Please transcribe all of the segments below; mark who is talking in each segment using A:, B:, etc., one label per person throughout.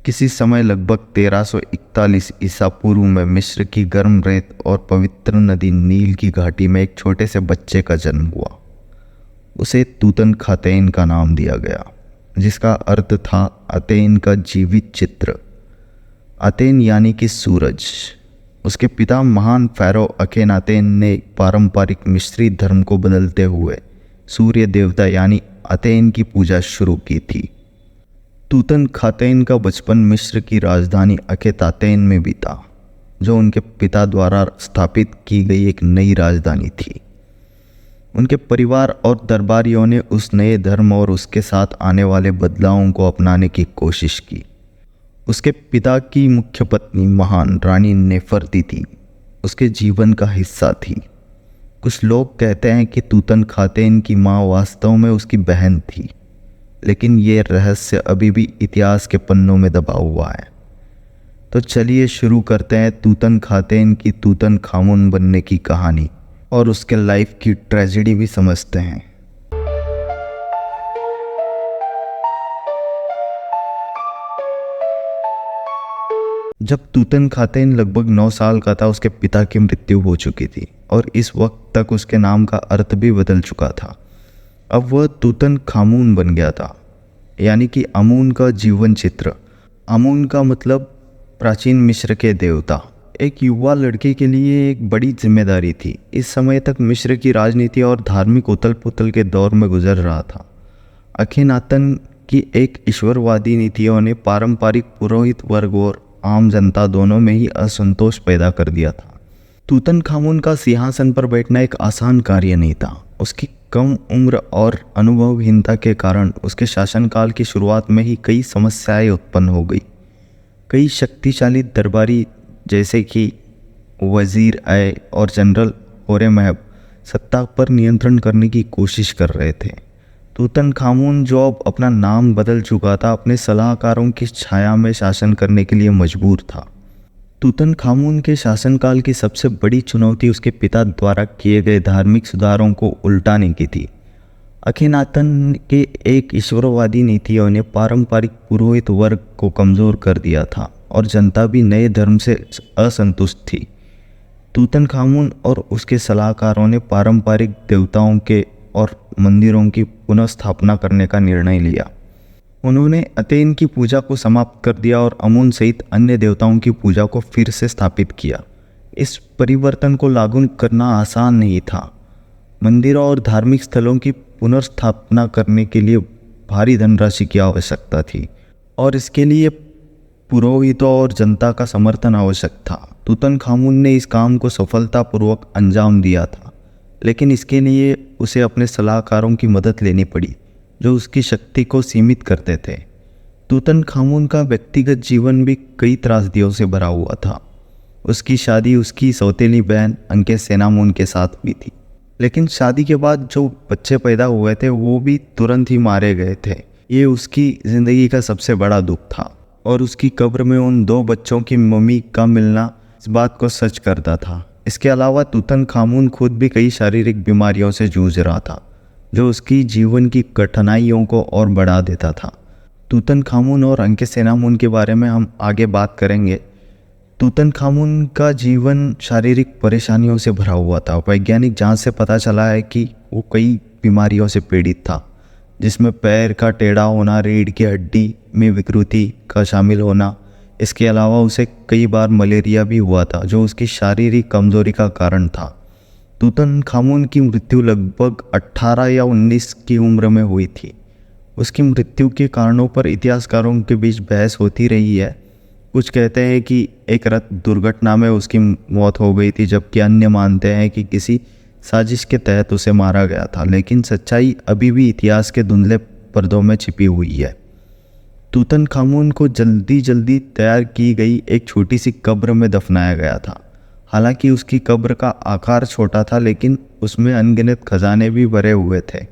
A: किसी समय लगभग 1341 ईसा पूर्व में मिस्र की गर्म रेत और पवित्र नदी नील की घाटी में एक छोटे से बच्चे का जन्म हुआ। उसे तूतनखातेन का नाम दिया गया, जिसका अर्थ था अतेन का जीवित चित्र। अतेन यानी कि सूरज। उसके पिता महान फ़ारो अखेनातेन ने पारंपरिक मिस्री धर्म को बदलते हुए सूर्य देवता यानी अतेन की पूजा शुरू की थी। तूतनखातेन का बचपन मिस्र की राजधानी अखेतातेन में बीता, जो उनके पिता द्वारा स्थापित की गई एक नई राजधानी थी। उनके परिवार और दरबारियों ने उस नए धर्म और उसके साथ आने वाले बदलावों को अपनाने की कोशिश की। उसके पिता की मुख्य पत्नी महान रानी नेफरती थी, उसके जीवन का हिस्सा थी। कुछ लोग कहते हैं कि तूतनखातेन की माँ वास्तव में उसकी बहन थी, लेकिन ये रहस्य अभी भी इतिहास के पन्नों में दबा हुआ है। तो चलिए शुरू करते हैं तूतनखातेन की तूतनखामुन बनने की कहानी और उसके लाइफ की ट्रेजेडी भी समझते हैं। जब तूतनखातेन लगभग 9 साल का था, उसके पिता की मृत्यु हो चुकी थी और इस वक्त तक उसके नाम का अर्थ भी बदल चुका था। अब वह तूतनखामुन बन गया था, यानी कि अमून का जीवन चित्र। अमून का मतलब प्राचीन मिस्र के देवता। एक युवा लड़के के लिए एक बड़ी जिम्मेदारी थी। इस समय तक मिस्र की राजनीति और धार्मिक उथल पुथल के दौर में गुजर रहा था। अखेनातन की एक ईश्वरवादी नीतियों ने पारंपरिक पुरोहित वर्ग और आम जनता दोनों में ही असंतोष पैदा कर दिया था। तूतनखामुन का सिंहासन पर बैठना एक आसान कार्य नहीं था। उसकी कम उम्र और अनुभवहीनता के कारण उसके शासनकाल की शुरुआत में ही कई समस्याएं उत्पन्न हो गई। कई शक्तिशाली दरबारी जैसे कि वजीर आए और जनरल होरेमहब सत्ता पर नियंत्रण करने की कोशिश कर रहे थे। तूतनखामुन, जो अब अपना नाम बदल चुका था, अपने सलाहकारों की छाया में शासन करने के लिए मजबूर था। तूतनखामुन के शासनकाल की सबसे बड़ी चुनौती उसके पिता द्वारा किए गए धार्मिक सुधारों को उल्टाने की थी। अखेनातन के एक ईश्वरवादी नीतियों ने पारंपरिक पुरोहित वर्ग को कमज़ोर कर दिया था और जनता भी नए धर्म से असंतुष्ट थी। तूतनखामुन और उसके सलाहकारों ने पारंपरिक देवताओं के और मंदिरों की पुनर्स्थापना करने का निर्णय लिया। उन्होंने अतेन की पूजा को समाप्त कर दिया और अमून सहित अन्य देवताओं की पूजा को फिर से स्थापित किया। इस परिवर्तन को लागू करना आसान नहीं था। मंदिरों और धार्मिक स्थलों की पुनर्स्थापना करने के लिए भारी धनराशि की आवश्यकता थी और इसके लिए पुरोहितों और जनता का समर्थन आवश्यक था। तूतनखामुन ने इस काम को सफलतापूर्वक अंजाम दिया था, लेकिन इसके लिए उसे अपने सलाहकारों की मदद लेनी पड़ी, जो उसकी शक्ति को सीमित करते थे। तूतनखामुन का व्यक्तिगत जीवन भी कई त्रासदियों से भरा हुआ था। उसकी शादी उसकी सौतेली बहन अंकेसेनामुन के साथ हुई थी, लेकिन शादी के बाद जो बच्चे पैदा हुए थे वो भी तुरंत ही मारे गए थे। ये उसकी ज़िंदगी का सबसे बड़ा दुख था और उसकी कब्र में उन 2 बच्चों की मम्मी का मिलना इस बात को सच करता था। इसके अलावा तूतनखामुन खुद भी कई शारीरिक बीमारियों से जूझ रहा था, जो उसकी जीवन की कठिनाइयों को और बढ़ा देता था। तूतनखामुन और अंकेसेनामुन के बारे में हम आगे बात करेंगे। तूतनखामुन का जीवन शारीरिक परेशानियों से भरा हुआ था। वैज्ञानिक जांच से पता चला है कि वो कई बीमारियों से पीड़ित था, जिसमें पैर का टेढ़ा होना, रीढ़ की हड्डी में विकृति का शामिल होना। इसके अलावा उसे कई बार मलेरिया भी हुआ था, जो उसकी शारीरिक कमजोरी का कारण था। तूतनखामुन की मृत्यु लगभग 18 या 19 की उम्र में हुई थी। उसकी मृत्यु के कारणों पर इतिहासकारों के बीच बहस होती रही है। कुछ कहते हैं कि एक रथ दुर्घटना में उसकी मौत हो गई थी, जबकि अन्य मानते हैं कि किसी साजिश के तहत उसे मारा गया था। लेकिन सच्चाई अभी भी इतिहास के धुंधले पर्दों में छिपी हुई है। तूतनखामुन को जल्दी तैयार की गई एक छोटी सी कब्र में दफनाया गया था। हालांकि उसकी कब्र का आकार छोटा था, लेकिन उसमें अनगिनत खजाने भी भरे हुए थे,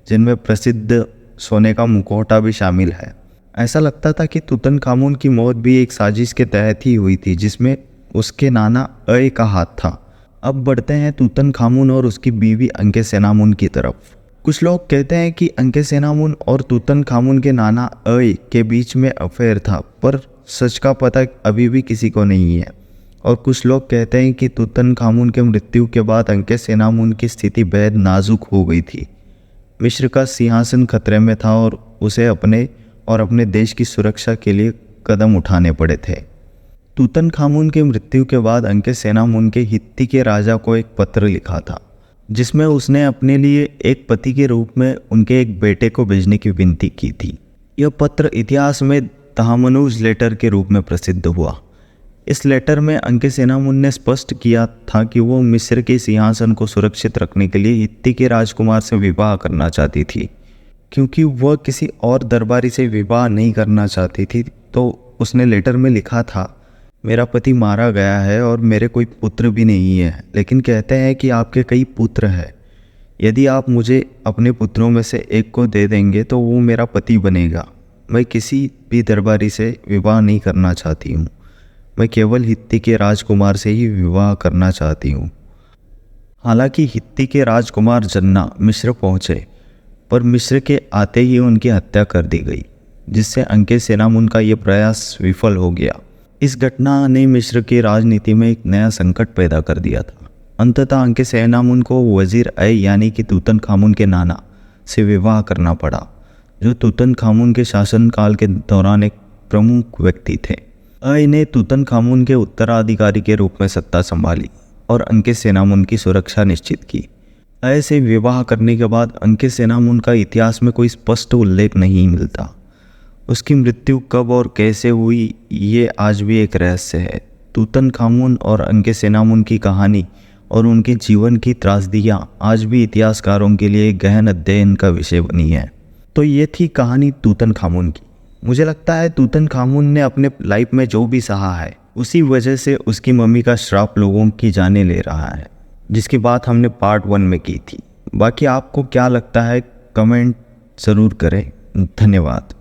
A: जिनमें प्रसिद्ध सोने का मुखौटा भी शामिल है। ऐसा लगता था कि तूतनखामुन की मौत भी एक साजिश के तहत ही हुई थी, जिसमें उसके नाना अय का हाथ था। अब बढ़ते हैं तूतनखामुन और उसकी बीवी अंकेसेनामुन की तरफ। कुछ लोग कहते हैं कि अंकेसेनामुन और तूतनखामुन के नाना अय के बीच में अफेयर था, पर सच का पता अभी भी किसी को नहीं है। और कुछ लोग कहते हैं कि तूतनखामुन के मृत्यु के बाद अंकेसेनामुन की स्थिति बेहद नाजुक हो गई थी। मिस्र का सिंहासन खतरे में था और उसे अपने देश की सुरक्षा के लिए कदम उठाने पड़े थे। तूतनखामुन की मृत्यु के बाद अंकेसेनामुन के हित्ती के राजा को एक पत्र लिखा था, जिसमें उसने अपने लिए एक पति के रूप में उनके एक बेटे को भेजने की विनती की थी। यह पत्र इतिहास में तहमनुज लेटर के रूप में प्रसिद्ध हुआ। इस लेटर में अंकेसेनामुन ने स्पष्ट किया था कि वो मिस्र के सिंहासन को सुरक्षित रखने के लिए हित्ती के राजकुमार से विवाह करना चाहती थी। क्योंकि वह किसी और दरबारी से विवाह नहीं करना चाहती थी, तो उसने लेटर में लिखा था, मेरा पति मारा गया है और मेरे कोई पुत्र भी नहीं है, लेकिन कहते हैं कि आपके कई पुत्र हैं। यदि आप मुझे अपने पुत्रों में से एक को दे देंगे तो वो मेरा पति बनेगा। मैं किसी भी दरबारी से विवाह नहीं करना चाहती हूँ। मैं केवल हित्ती के राजकुमार से ही विवाह करना चाहती हूँ। हालांकि हित्ती के राजकुमार जन्ना मिस्र पहुँचे, पर मिस्र के आते ही उनकी हत्या कर दी गई, जिससे अंकेसेनामुन का ये प्रयास विफल हो गया। इस घटना ने मिस्र की राजनीति में एक नया संकट पैदा कर दिया था। अंततः अंकेसेनामुन को वजीर यानी कि तूतनखामुन के नाना से विवाह करना पड़ा, जो तूतनखामुन के शासनकाल के दौरान एक प्रमुख व्यक्ति थे। ने तूतनखामुन के उत्तराधिकारी के रूप में सत्ता संभाली और अंकेसेनामुन की सुरक्षा निश्चित की। से विवाह करने के बाद अंकेसेनामुन का इतिहास में कोई स्पष्ट उल्लेख नहीं मिलता। उसकी मृत्यु कब और कैसे हुई, ये आज भी एक रहस्य है। तूतनखामुन और अंकेसेनामुन की कहानी और उनके जीवन की त्रासदियाँ आज भी इतिहासकारों के लिए गहन अध्ययन का विषय बनी है। तो ये थी कहानी तूतनखामुन की। मुझे लगता है तूतनखामुन ने अपने लाइफ में जो भी सहा है, उसी वजह से उसकी मम्मी का श्राप लोगों की जानें ले रहा है, जिसकी बात हमने पार्ट 1 में की थी। बाकी आपको क्या लगता है, कमेंट ज़रूर करें। धन्यवाद।